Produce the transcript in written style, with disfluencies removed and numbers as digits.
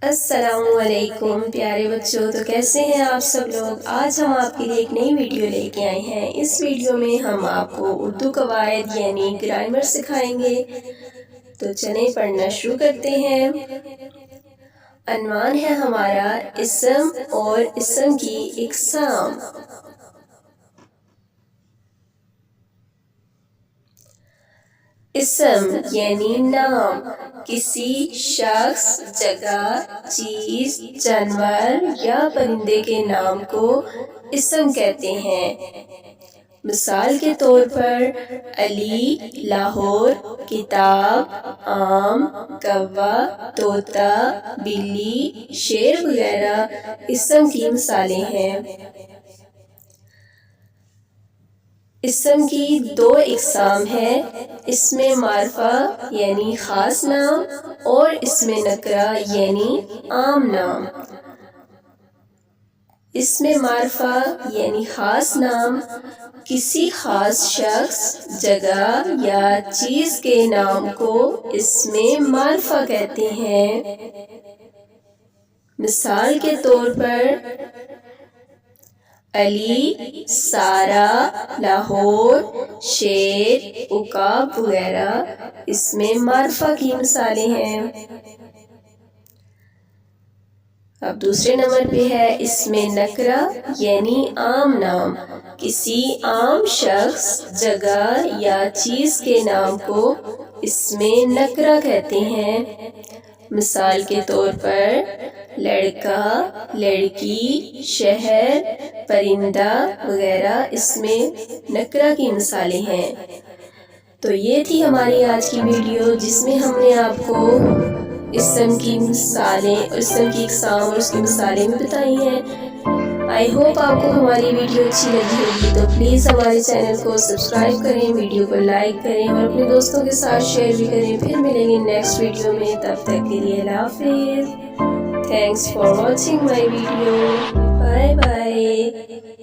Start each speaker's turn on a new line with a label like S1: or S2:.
S1: السلام علیکم پیارے بچوں، تو کیسے ہیں آپ سب لوگ؟ آج ہم آپ کے لیے ایک نئی ویڈیو لے کے آئے ہیں۔ اس ویڈیو میں ہم آپ کو اردو قواعد یعنی گرامر سکھائیں گے۔ تو چلیں پڑھنا شروع کرتے ہیں۔ عنوان ہے ہمارا اسم اور اسم کی اقسام۔ اسم یعنی نام، کسی شخص، جگہ، چیز، جانور یا پرندے کے نام کو اسم کہتے ہیں۔ مثال کے طور پر علی، لاہور، کتاب، آم، کوا، طوطا، بلی، شیر وغیرہ اسم کی مثالیں ہیں۔ اسم کی دو اقسام ہیں، اسم معرفہ یعنی خاص نام اور اسم نکرہ یعنی عام نام۔ اسم معرفہ یعنی خاص نام کسی خاص شخص، جگہ یا چیز کے نام کو اسم معرفہ کہتے ہیں۔ مثال کے طور پر علی، سارا، لاہور، شیر، عقاب وغیرہ اسم معرفہ کی مثالیں ہیں۔ اب دوسرے نمبر پہ ہے اسم نکرہ یعنی عام نام، کسی عام شخص، جگہ یا چیز کے نام کو اسم نکرہ کہتے ہیں۔ مثال کے طور پر لڑکا، لڑکی، شہر، پرندہ وغیرہ اسم نکرہ کی مثالیں ہیں۔ تو یہ تھی ہماری آج کی ویڈیو، جس میں ہم نے آپ کو اسم کی مثالیں، اسم کی اقسام اور اس کی مثالیں بھی بتائی ہیں۔ آئی ہوپ آپ کو ہماری ویڈیو اچھی لگی ہوگی، تو پلیز ہمارے چینل کو سبسکرائب کریں، ویڈیو کو لائک کریں اور اپنے دوستوں کے ساتھ شیئر بھی کریں۔ پھر ملیں گے نیکسٹ ویڈیو میں، تب تک کے لیے اللہ حافظ۔ Thanks for watching my video. Bye bye.